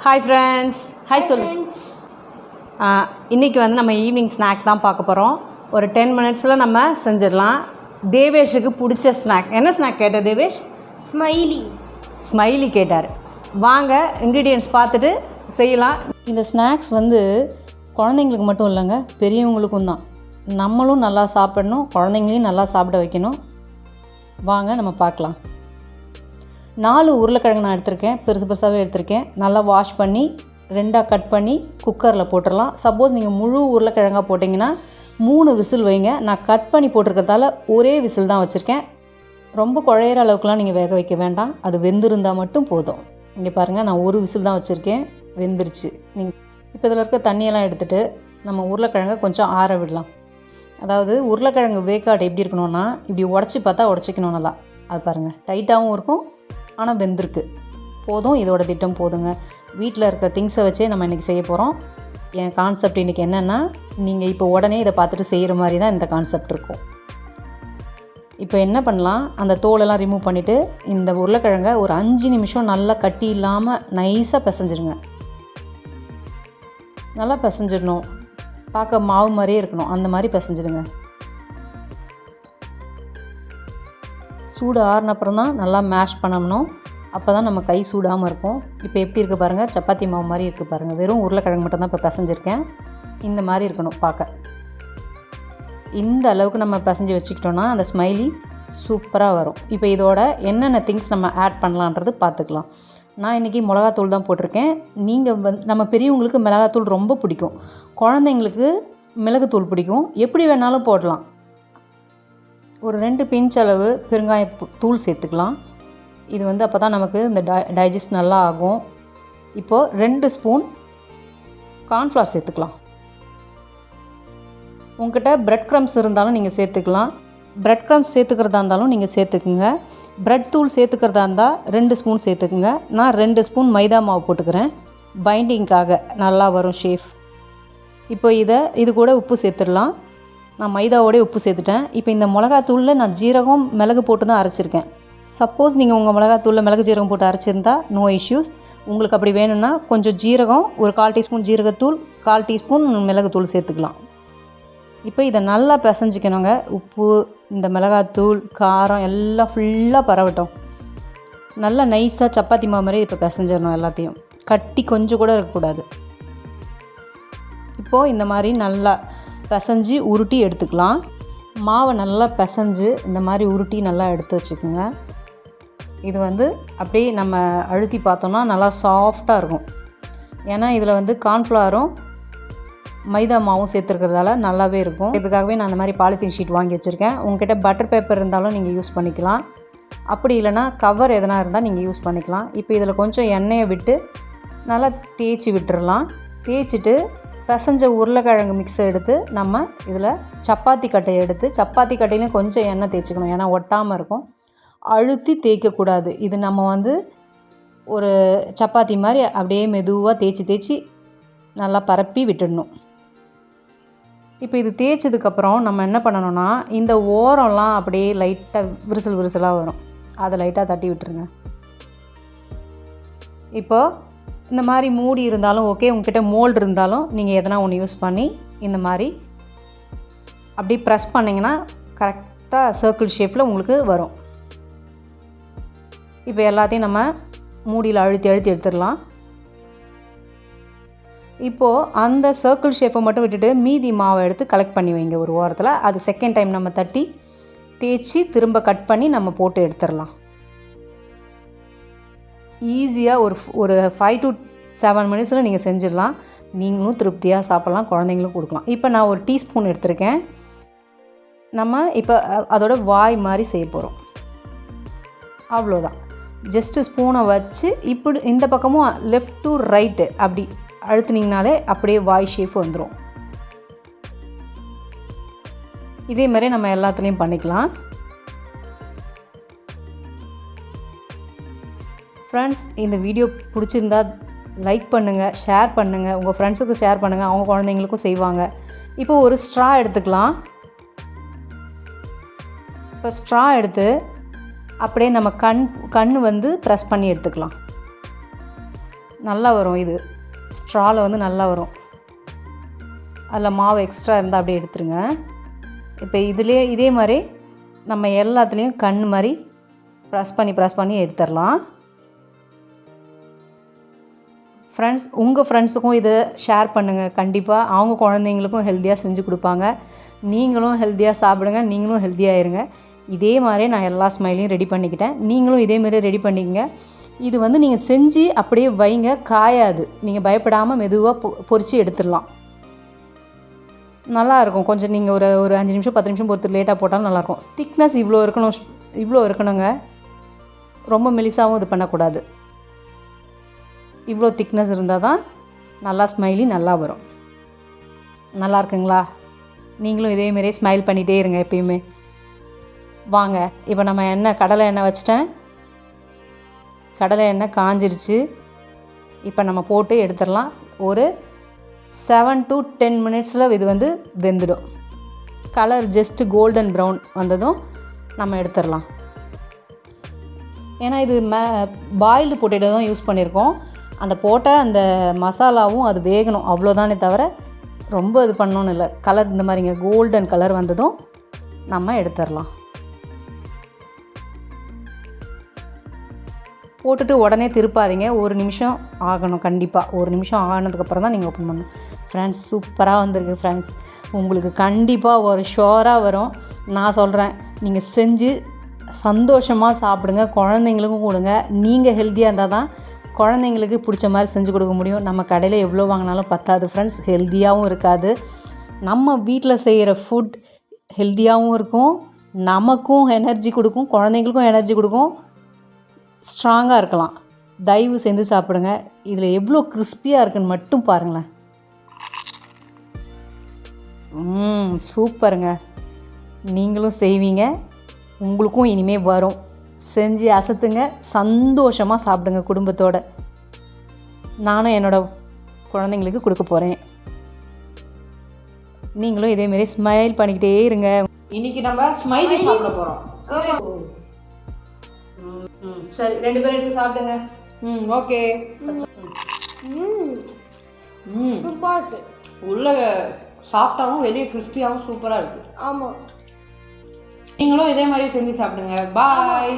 Hi friends. Hi சொல்லு. இன்றைக்கி வந்து நம்ம ஈவினிங் ஸ்நாக் தான் பார்க்க போகிறோம். ஒரு 10 மினிட்ஸில் நம்ம செஞ்சிடலாம். தேவேஷுக்கு பிடிச்ச ஸ்நாக் என்ன ஸ்நாக் கேட்டார் தேவேஷ்? ஸ்மைலி கேட்டார். வாங்க இன்க்ரீடியன்ட்ஸ் பார்த்துட்டு செய்யலாம். இந்த ஸ்நாக்ஸ் வந்து குழந்தைங்களுக்கு மட்டும் இல்லைங்க, பெரியவங்களுக்கும் தான். நம்மளும் நல்லா சாப்பிடணும், குழந்தைங்களையும் நல்லா சாப்பிட வைக்கணும். வாங்க நம்ம பார்க்கலாம். 4 உருளைக்கிழங்கு நான் எடுத்திருக்கேன், பெருசு பெருசாகவே எடுத்திருக்கேன். நல்லா வாஷ் பண்ணி 2ஆக கட் பண்ணி குக்கரில் போட்டுடலாம். சப்போஸ் நீங்கள் முழு உருளைக்கிழங்காக போட்டிங்கன்னா 3 விசில் வைங்க. நான் கட் பண்ணி போட்டிருக்கிறதால ஒரே விசில் தான் வச்சுருக்கேன். ரொம்ப குழையிற அளவுக்குலாம் நீங்கள் வேக வைக்க வேண்டாம், அது வெந்திருந்தால் மட்டும் போதும். இங்கே பாருங்கள், நான் ஒரு விசில் தான் வச்சுருக்கேன், வெந்துருச்சு. நீங்கள் இப்போ இதில் இருக்க தண்ணியெல்லாம் எடுத்துகிட்டு நம்ம உருளைக்கிழங்கை கொஞ்சம் ஆற விடலாம். அதாவது உருளைக்கிழங்கு வேக்காடு எப்படி இருக்கணும்னா, இப்படி உடச்சி பார்த்தா உடச்சிக்கணும் நல்லா. அது பாருங்கள், டைட்டாகவும் இருக்கும், ஆனால் வெந்திருக்கு. போதும், இதோட திட்டம் போதுங்க. வீட்டில் இருக்கிற திங்ஸை வச்சே நம்ம இன்றைக்கி செய்ய போகிறோம். என் கான்செப்ட் இன்றைக்கி என்னென்னா, நீங்கள் இப்போ உடனே இதை பார்த்துட்டு செய்கிற மாதிரி தான் இந்த கான்செப்ட் இருக்கும். இப்போ என்ன பண்ணலாம், அந்த தோலெல்லாம் ரிமூவ் பண்ணிவிட்டு இந்த உருளைக்கிழங்கை ஒரு 5 நிமிஷம் நல்லா கட்டி இல்லாமல் நைஸாக பிசைஞ்சிடுங்க. நல்லா பிசைஞ்சிடணும், பார்க்க மாவு மாதிரியே இருக்கணும், அந்த மாதிரி பிசைஞ்சிடுங்க. சூடு ஆறினப்புறம் தான் நல்லா மேஷ் பண்ணணும், அப்போ தான் நம்ம கை சூடாமல் இருக்கும். இப்போ எப்படி இருக்குது பாருங்கள், சப்பாத்தி மாவு மாதிரி இருக்குது பாருங்கள். வெறும் உருளைக்கிழங்கு மட்டும் தான் இப்போ பிசைஞ்சிருக்கேன். இந்த மாதிரி இருக்கணும் பார்க்க. இந்த அளவுக்கு நம்ம பிசைஞ்சு வச்சுக்கிட்டோன்னா அந்த ஸ்மைலி சூப்பராக வரும். இப்போ இதோட என்னென்ன திங்ஸ் நம்ம ஆட் பண்ணலான்றது பார்த்துக்கலாம். நான் இன்றைக்கி மிளகாத்தூள் தான் போட்டிருக்கேன். நீங்கள் நம்ம பெரியவங்களுக்கு மிளகாத்தூள் ரொம்ப பிடிக்கும், குழந்தைங்களுக்கு மிளகுத்தூள் பிடிக்கும், எப்படி வேணாலும் போடலாம். ஒரு 2 பிஞ்ச் அளவு பெருங்காய தூள் சேர்த்துக்கலாம். இது வந்து அப்போ தான் நமக்கு இந்த டைஜஸ்ட் நல்லா ஆகும். இப்போது 2 ஸ்பூன் கார்ன்ஃப்ளவர் சேர்த்துக்கலாம். உங்கள்கிட்ட ப்ரெட் க்ரம்ஸ் இருந்தாலும் நீங்கள் சேர்த்துக்கலாம். ப்ரெட் க்ரம்ஸ் சேர்த்துக்கிறதா இருந்தாலும் நீங்கள் சேர்த்துக்குங்க. ப்ரெட் தூள் சேர்த்துக்கிறதா இருந்தால் 2 ஸ்பூன் சேர்த்துக்குங்க. நான் 2 ஸ்பூன் மைதா மாவு போட்டுக்கிறேன், பைண்டிங்காக நல்லா வரும் ஷேஃப். இப்போ இது கூட உப்பு சேர்த்துடலாம். நான் மைதாவோடய உப்பு சேர்த்துட்டேன். இப்போ இந்த மிளகாத்தூளில் நான் ஜீரகம் மிளகு போட்டு தான் அரைச்சிருக்கேன். சப்போஸ் நீங்கள் உங்கள் மிளகாத்தூளில் மிளகு ஜீரகம் போட்டு அரைச்சிருந்தா நோ இஷ்யூஸ். உங்களுக்கு அப்படி வேணும்னா கொஞ்சம் ஜீரகம், ஒரு 1/4 டீஸ்பூன் ஜீரகத்தூள், 1/4 டீஸ்பூன் மிளகுத்தூள் சேர்த்துக்கலாம். இப்போ இதை நல்லா பிசைஞ்சிக்கணுங்க. உப்பு, இந்த மிளகாத்தூள், காரம் எல்லாம் ஃபுல்லாக பரவட்டும். நல்லா நைஸாக சப்பாத்தி மாவு மாதிரி இப்போ பிசைஞ்சிடணும். எல்லாத்தையும் கட்டி கொஞ்சம் கூட இருக்கக்கூடாது. இப்போது இந்த மாதிரி நல்லா பிசைஞ்சு உருட்டி எடுத்துக்கலாம். மாவை நல்லா பிசைஞ்சு இந்த மாதிரி உருட்டி நல்லா எடுத்து வச்சுக்கோங்க. இது வந்து அப்படியே நம்ம அழுத்தி பார்த்தோன்னா நல்லா சாஃப்டாக இருக்கும். ஏன்னா இதில் வந்து கார்ன்ஃப்ளவரும் மைதா மாவும் சேர்த்துருக்கிறதால நல்லாவே இருக்கும். இதுக்காகவே நான் அந்த மாதிரி பாலித்தீன் ஷீட் வாங்கி வச்சுருக்கேன். உங்கள்கிட்ட பட்டர் பேப்பர் இருந்தாலும் நீங்கள் யூஸ் பண்ணிக்கலாம், அப்படி இல்லைனா கவர் எதனா இருந்தால் நீங்கள் யூஸ் பண்ணிக்கலாம். இப்போ இதில் கொஞ்சம் எண்ணெயை விட்டு நல்லா தேய்ச்சி விட்டுறலாம். தேய்ச்சிட்டு பிசைஞ்ச உருளைக்கிழங்கு மிக்ஸை எடுத்து நம்ம இதில் சப்பாத்தி கட்டையை எடுத்து, சப்பாத்தி கட்டையிலையும் கொஞ்சம் எண்ணெய் தேய்ச்சிக்கணும், ஏன்னா ஒட்டாமல் இருக்கும். அழுத்தி தேய்க்கக்கூடாது. இது நம்ம வந்து ஒரு சப்பாத்தி மாதிரி அப்படியே மெதுவாக தேய்ச்சி நல்லா பரப்பி விட்டுடணும். இப்போ இது தேய்ச்சதுக்கப்புறம் நம்ம என்ன பண்ணணும்னா, இந்த ஓரம்லாம் அப்படியே லைட்டாக விரிசலாக வரும், அதை லைட்டாக தட்டி விட்டுருங்க. இப்போது இந்த மாதிரி மூடி இருந்தாலும் ஓகே, உங்ககிட்ட மோல்டு இருந்தாலும் நீங்கள் எதனா ஒன்று யூஸ் பண்ணி இந்த மாதிரி அப்படியே ப்ரெஸ் பண்ணிங்கன்னா கரெக்டாக சர்க்கிள் ஷேப்பில் உங்களுக்கு வரும். இப்போ எல்லாத்தையும் நம்ம மூடியில் அழுத்தி எடுத்துடலாம். இப்போது அந்த சர்க்கிள் ஷேப்பை மட்டும் விட்டுட்டு மீதி மாவை எடுத்து கலெக்ட் பண்ணி வைங்க ஒரு ஓரத்தில். அது செகண்ட் டைம் நம்ம தட்டி தேய்ச்சி திரும்ப கட் பண்ணி நம்ம போட்டு எடுத்துடலாம். ஈஸியாக ஒரு 5 to 7 மினிட்ஸில் நீங்கள் செஞ்சிடலாம். நீங்களும் திருப்தியாக சாப்பிட்லாம், குழந்தைங்களும் கொடுக்கலாம். இப்போ நான் ஒரு டீஸ்பூன் எடுத்திருக்கேன். நம்ம இப்போ அதோட வாய் மாதிரி செய்ய போகிறோம். அவ்வளோதான். ஜஸ்ட்டு ஸ்பூனை வச்சு இப்படி இந்த பக்கமும் லெஃப்ட் டு ரைட்டு அப்படி அழுத்துனீங்கனாலே அப்படியே வாய் ஷேப் வந்துடும். இதே மாதிரி நம்ம எல்லாத்துலேயும் பண்ணிக்கலாம். ஃப்ரெண்ட்ஸ், இந்த வீடியோ பிடிச்சிருந்தா லைக் பண்ணுங்கள், ஷேர் பண்ணுங்கள், உங்கள் ஃப்ரெண்ட்ஸுக்கு ஷேர் பண்ணுங்கள், அவங்க குழந்தைங்களுக்கும் செய்வாங்க. இப்போ ஒரு ஸ்ட்ரா எடுத்துக்கலாம். இப்போ ஸ்ட்ரா எடுத்து அப்படியே நம்ம கண் வந்து ப்ரெஸ் பண்ணி எடுத்துக்கலாம். நல்லா வரும். இது ஸ்ட்ராவில் வந்து நல்லா வரும். அதில் மாவு எக்ஸ்ட்ரா இருந்தால் அப்படியே எடுத்துருங்க. இப்போ இதே மாதிரி நம்ம எல்லாத்துலேயும் கண் மாதிரி ப்ரெஸ் பண்ணி எடுத்துடலாம். ஃப்ரெண்ட்ஸ், உங்கள் ஃப்ரெண்ட்ஸுக்கும் இதை ஷேர் பண்ணுங்கள். கண்டிப்பாக அவங்க குழந்தைங்களுக்கும் ஹெல்த்தியாக செஞ்சு கொடுப்பாங்க. நீங்களும் ஹெல்த்தியாக சாப்பிடுங்க, நீங்களும் ஹெல்த்தியாக இருங்க. இதே மாதிரி நான் எல்லா ஸ்மைலையும் ரெடி பண்ணிக்கிட்டேன். நீங்களும் இதேமாரி ரெடி பண்ணிக்கங்க. இது வந்து நீங்கள் செஞ்சு அப்படியே வைங்க, காயாது. நீங்கள் பயப்படாமல் மெதுவாக பொரித்து எடுத்துடலாம். நல்லாயிருக்கும். கொஞ்சம் நீங்கள் ஒரு 5 நிமிஷம் 10 நிமிஷம் பொறுத்து லேட்டாக போட்டாலும் நல்லாயிருக்கும். திக்னஸ் இவ்வளோ இருக்கணுங்க. ரொம்ப மெலிசாகவும் இது பண்ணக்கூடாது. இவ்வளோ திக்னஸ் இருந்தால் தான் நல்லா ஸ்மைலி நல்லா வரும். நல்லா இருக்குங்களா? நீங்களும் இதேமாரியே ஸ்மைல் பண்ணிகிட்டே இருங்க எப்பயுமே. வாங்க, இப்போ நம்ம கடலை எண்ணெய் வச்சிட்டேன். கடலை எண்ணெய் காஞ்சிருச்சு. இப்போ நம்ம போட்டு எடுத்துடலாம். ஒரு 7 to 10 மினிட்ஸில் இது வந்து வெந்துடும். கலர் ஜஸ்ட்டு கோல்டன் ப்ரௌன் வந்ததும் நம்ம எடுத்துடலாம். ஏன்னா இது பாயில்டு பொட்டேட்டோ தான் யூஸ் பண்ணியிருக்கோம். அந்த போட்ட அந்த மசாலாவும் அது வேகணும், அவ்வளோதானே தவிர ரொம்ப இது பண்ணணும்னு இல்லை. கலர் இந்த மாதிரிங்க கோல்டன் கலர் வந்ததும் நம்ம எடுத்துடலாம். போட்டுட்டு உடனே திருப்பாதீங்க. 1 நிமிஷம் ஆகணும். கண்டிப்பாக 1 நிமிஷம் ஆனதுக்கப்புறம் தான் நீங்கள் ஓப்பன் பண்ணணும். ஃப்ரெண்ட்ஸ், சூப்பராக வந்திருக்கு ஃப்ரெண்ட்ஸ். உங்களுக்கு கண்டிப்பாக ஒரு ஷோராக வரும். நான் சொல்கிறேன், நீங்கள் செஞ்சு சந்தோஷமாக சாப்பிடுங்க. குழந்தைங்களுக்கும் கொடுங்க. நீங்கள் ஹெல்த்தியாக இருந்தால் தான் குழந்தைங்களுக்கு பிடிச்ச மாதிரி செஞ்சு கொடுக்க முடியும். நம்ம கடையில் எவ்வளோ வாங்கினாலும் பத்தாது ஃப்ரெண்ட்ஸ். ஹெல்த்தியாகவும் இருக்காது. நம்ம வீட்டில் செய்கிற ஃபுட் ஹெல்த்தியாகவும் இருக்கும், நமக்கும் எனர்ஜி கொடுக்கும், குழந்தைங்களுக்கும் எனர்ஜி கொடுக்கும், ஸ்ட்ராங்காக இருக்கலாம். தயவு செஞ்சு சாப்பிடுங்க. இதில் எவ்வளோ கிறிஸ்பியாக இருக்குன்னு மட்டும் பாருங்களேன். சூப்பருங்க. நீங்களும் செய்வீங்க, உங்களுக்கும் இனிமேல் வரும். செஞ்சு அசத்துங்க, சந்தோஷமாக சாப்பிடுங்க குடும்பத்தோடு. நானும் என்னோடய குழந்தைங்களுக்கு கொடுக்க போகிறேன். நீங்களும் இதேமாரி ஸ்மைல் பண்ணிக்கிட்டே இருங்க. இன்றைக்கி நம்ம ஸ்மைலி சாப்பிட போகிறோம். சரி, 2 பேரும் எடுத்து சாப்பிடுங்க. ஓகே. உள்ள சாஃப்டாகவும் வெளியே கிறிஸ்பியாகவும் சூப்பராக இருக்குது. ஆமாம், நீங்களும் இதே மாதிரி செஞ்சு சாப்பிடுங்க. பாய்.